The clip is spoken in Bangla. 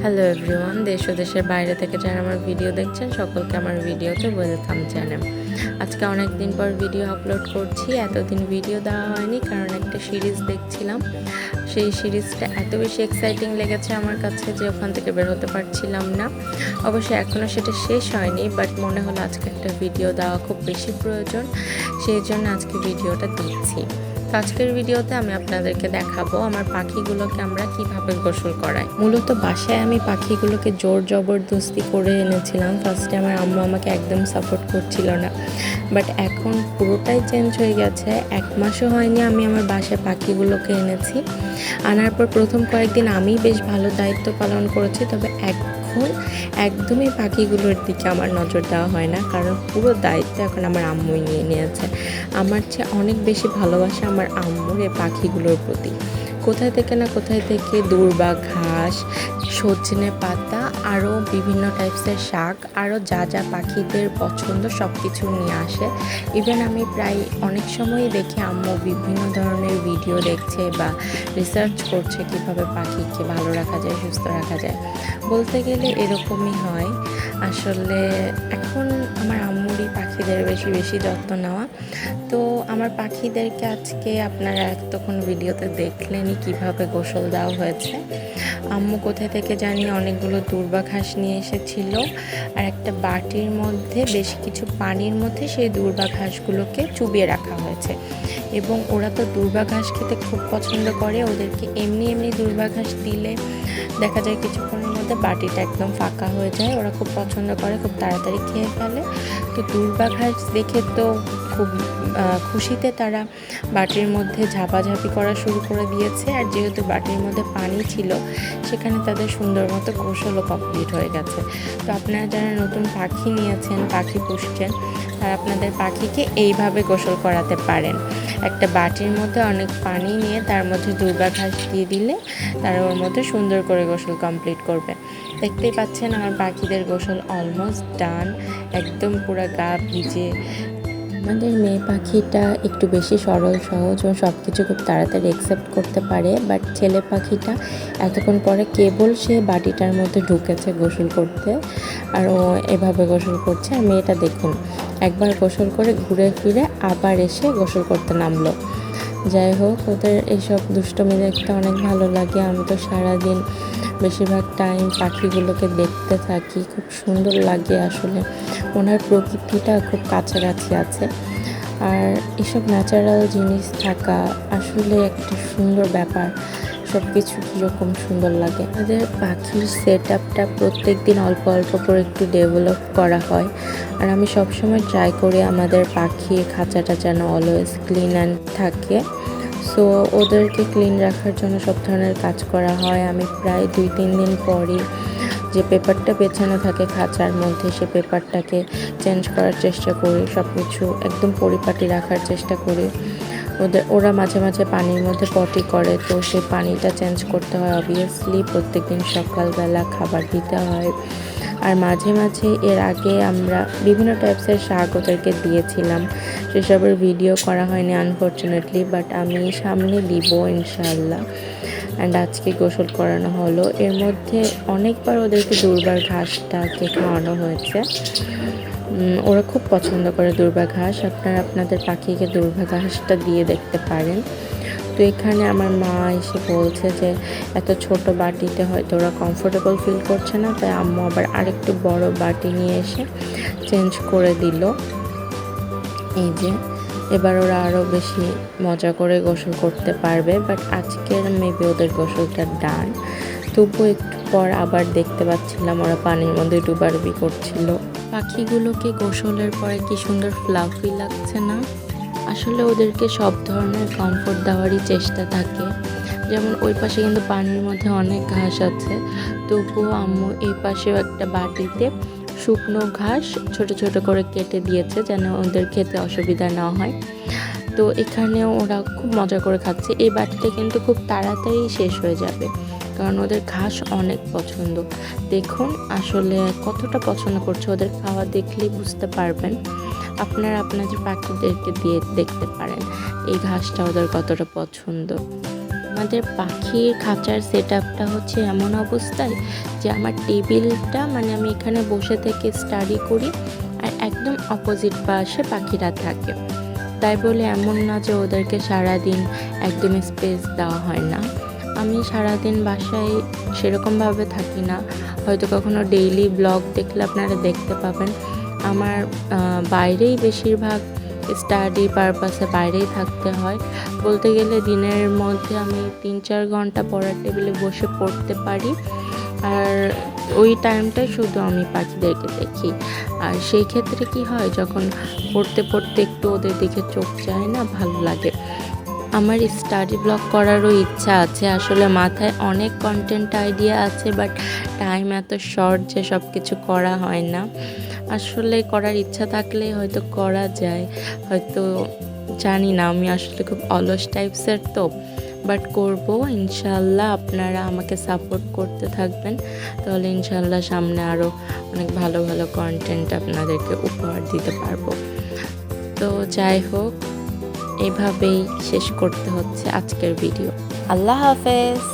হ্যালো এভরিওয়ান, দেশ ও দেশের বাইরে থেকে যারা আমার ভিডিও দেখছেন সকলকে আমার ভিডিওতে ওয়েলকাম জানাই। আজকে অনেক দিন পর ভিডিও আপলোড করছি। এতদিন ভিডিও দেওয়া হয়নি কারণ একটা সিরিজ দেখছিলাম। সেই সিরিজটা এত বেশি এক্সাইটিং লেগেছে আমার কাছে যে ওখান থেকে বের হতে পারছিলাম না। অবশ্যই এখনও সেটা শেষ হয়নি, বাট মনে হলো আজকে একটা ভিডিও দেওয়া খুব বেশি প্রয়োজন, সেই জন্য আজকে ভিডিওটা দিচ্ছি। আজকের ভিডিওতে আমি আপনাদেরকে দেখাবো আমার পাখিগুলোকে আমরা কিভাবে গোসল করাই। মূলত বাসায় আমি পাখিগুলোকে জোর জবরদস্তি করে এনেছিলাম। ফার্স্টে আমার আম্মু আমাকে একদম সাপোর্ট করছিল না, বাট এখন পুরোটাই চেঞ্জ হয়ে গেছে। 1 মাসও হয়নি আমি আমার বাসায় পাখিগুলোকে এনেছি। আনার পর প্রথম কয়েকদিন আমি বেশ ভালো দায়িত্ব পালন করেছি, তবে এখন একদমই পাখিগুলোর দিকে আমার নজর দেওয়া হয় না, কারণ পুরো দায়িত্ব এখন আমার আম্মুই নিয়ে নিয়েছে। আমার চেয়ে অনেক বেশি ভালোবাসা আমার আম্মুর এই পাখিগুলোর প্রতি। কোথায় থেকে দূর্বা ঘাস, সজনে পাতা, আরও বিভিন্ন টাইপসের শাক, আরও যা যা পাখিদের পছন্দ সব কিছু নিয়ে আসে। ইভেন আমি প্রায় অনেক সময়ই দেখি আম্মু বিভিন্ন ধরনের ভিডিও দেখছে বা রিসার্চ করছে কীভাবে পাখিকে ভালো রাখা যায়, সুস্থ রাখা যায়। বলতে গেলে এরকমই হয়। আসলে এখন আমার আম্মুরই পাখিদের বেশি যত্ন নেওয়া। তো আমার পাখিদেরকে আজকে আপনারা এতক্ষণ ভিডিওতে দেখলেনই কিভাবে গোসল দেওয়া হয়েছে। আম্মু কোথা থেকে জানি অনেকগুলো দূর্বা ঘাস নিয়ে এসেছিল, আর একটা বাটির মধ্যে বেশ কিছু পানির মধ্যে সেই দূর্বা ঘাসগুলোকে চুবিয়ে রাখা হয়েছে। এবং ওরা তো দূর্বা ঘাস খেতে খুব পছন্দ করে। ওদেরকে এমনি দূর্বা ঘাস দিলে দেখা যায় কিছুক্ষণের মধ্যে বাটিটা একদম ফাঁকা হয়ে যায়। ওরা খুব পছন্দ করে, খুব তাড়াতাড়ি খেয়ে ফেলে। তো দূর্বা ঘাস দেখে তো খুব খুশিতে তারা বাটির মধ্যে ঝাপাঝাপি করা শুরু করে দিয়েছে। আর যেহেতু বাটির মধ্যে পানি ছিল, সেখানে তাদের সুন্দর মতো গোসলও কমপ্লিট হয়ে গেছে। তো আপনারা যারা নতুন পাখি নিয়েছেন, পাখি পুষছেন, তারা আপনাদের পাখিকে এইভাবে গোসল করাতে পারেন। একটা বাটির মধ্যে অনেক পানি নিয়ে তার মধ্যে দূর্বা ঘাস দিয়ে দিলে তারা ওর মধ্যে সুন্দর করে গোসল কমপ্লিট করবে। দেখতেই পাচ্ছেন আমার পাখিদের গোসল অলমোস্ট ডান, একদম পুরো গা ভিজে। আমাদের মেয়ে পাখিটা একটু বেশি সরল সহজ ও সব কিছু খুব তাড়াতাড়ি অ্যাকসেপ্ট করতে পারে, বাট ছেলে পাখিটা এতক্ষণ পরে কেবল সে বাটিটার মধ্যে ঢুকেছে গোসল করতে, আর ও এভাবে গোসল করছে। আর মেয়েটা দেখুন, একবার গোসল করে ঘুরে ফিরে আবার এসে গোসল করতে নামলো। যাই হোক, ওদের এইসব দুষ্টমি দেখতে অনেক ভালো লাগে। আমি তো সারাদিন বেশিরভাগ টাইম পাখিগুলোকে দেখতে থাকি, খুব সুন্দর লাগে। আসলে ওনার প্রকৃতিটা খুব কাছাকাছি আছে, আর এসব ন্যাচারাল জিনিস থাকা আসলে একটা সুন্দর ব্যাপার। সব কিছু কীরকম সুন্দর লাগে। আমাদের পাখির সেট আপটা প্রত্যেক দিন অল্প করে একটু ডেভেলপ করা হয়, আর আমি সবসময় ট্রাই করি আমাদের পাখির খাঁচাটা যেন অলওয়েজ ক্লিন অ্যান্ড থাকে। সো ওদেরকে ক্লিন রাখার জন্য সব ধরনের কাজ করা হয়। আমি প্রায় 2-3 দিন পরই যে পেপারটা পেছানো থাকে খাঁচার মধ্যে, সে পেপারটাকে চেঞ্জ করার চেষ্টা করি। সব কিছু একদম পরিপাটি রাখার চেষ্টা করি। ওরা মাঝে মাঝে পানির মধ্যে পটি করে, তো সেই পানিটা চেঞ্জ করতে হয় অবভিয়াসলি। প্রত্যেকদিন সকালবেলা খাবার দিতে হয়। আর মাঝে মাঝে এর আগে আমরা বিভিন্ন টাইপসের শাক ওদেরকে দিয়েছিলাম, সেসবের ভিডিও করা হয়নি আনফর্চুনেটলি, বাট আমি সামনে দিব ইনশাআল্লাহ। অ্যান্ড আজকে গোসল করানো হলো। এর মধ্যে অনেকবার ওদেরকে দূর্বার ঘাসটাকে খাওয়ানো হয়েছে। ওরা খুব পছন্দ করে দূর্বা ঘাস। আপনারা আপনাদের পাখিকে দূর্বা ঘাসটা দিয়ে দেখতে পারেন। তো এখানে আমার মা এসে বলছে যে এত ছোট বাটিতে হয়তো ওরা কমফোর্টেবল ফিল করছে না, তাই আম্মু আবার আরেকটু বড় বাটি নিয়ে এসে চেঞ্জ করে দিল। এই যে এবার ওরা আরও বেশি মজা করে গোসল করতে পারবে, বাট আজকের মেবি ওদের গোসলটা ডান। তবুও একটু পর আবার দেখতে পাচ্ছিলাম ওরা পানির মধ্যে ডুবাডুবি করছিল। পাখিগুলোকে গোসলের পরে কি সুন্দর ফ্লাফি লাগছে না? আসলে ওদেরকে সব ধরনের কমফোর্ট দেওয়ারই চেষ্টা থাকে। যেমন ওই পাশে কিন্তু পানির মধ্যে অনেক ঘাস আছে, তবুও আম্মু এই পাশেও একটা বাটিতে শুকনো ঘাস ছোট করে কেটে দিয়েছে যেন ওদের খেতে অসুবিধা না হয়। তো এখানেও ওরা খুব মজা করে খাচ্ছে। এই বাটিটা কিন্তু খুব তাড়াতাড়ি শেষ হয়ে যাবে, কারণ ওদের ঘাস অনেক পছন্দ। দেখুন আসলে কতটা পছন্দ করছে, ওদের খাওয়া দেখলেই বুঝতে পারবেন। আপনারা আপনাদের পাখিদেরকে দিয়ে দেখতে পারেন এই ঘাসটা ওদের কতটা পছন্দ। আমাদের পাখির খাঁচার সেটআপটা হচ্ছে এমন অবস্থায় যে আমার টেবিলটা মানে আমি এখানে বসে থেকে স্টাডি করি আর একদম অপোজিট পাশে পাখিরা থাকে। তাই বলে এমন না যে ওদেরকে সারাদিন একদম স্পেস দেওয়া হয় না। আমি সারাদিন বাসায় সেরকমভাবে থাকি না, হয়তো কখনো ডেইলি ব্লগ দেখলে আপনারা দেখতে পাবেন আমার বাইরেই বেশিরভাগ স্টাডি পারপাসে বাইরেই থাকতে হয়। বলতে গেলে দিনের মধ্যে আমি 3-4 ঘন্টা পড়ার টেবিলে বসে পড়তে পারি, আর ওই টাইমটাই শুধু আমি পাখিদেরকে দেখি। আর সেই ক্ষেত্রে কি হয়, যখন পড়তে পড়তে একটু ওদের দিকে চোখ যায় না, ভালো লাগে। আমার স্টাডি ব্লগ করারও ইচ্ছা আছে, আসলে মাথায় অনেক কন্টেন্ট আইডিয়া আছে, বাট টাইম এত শর্ট যে সব কিছু করা হয় না। আসলে করার ইচ্ছা থাকলে হয়তো করা যায়, হয়তো জানি না, আমি আসলে খুব অলস টাইপসের তো, বাট করব ইনশাল্লাহ। আপনারা আমাকে সাপোর্ট করতে থাকবেন, তাহলে ইনশাল্লাহ সামনে আরও অনেক ভালো ভালো কন্টেন্ট আপনাদেরকে উপহার দিতে পারবো। তো যাই হোক, এভাবেই শেষ করতে হচ্ছে আজকের ভিডিও। আল্লাহ হাফেজ।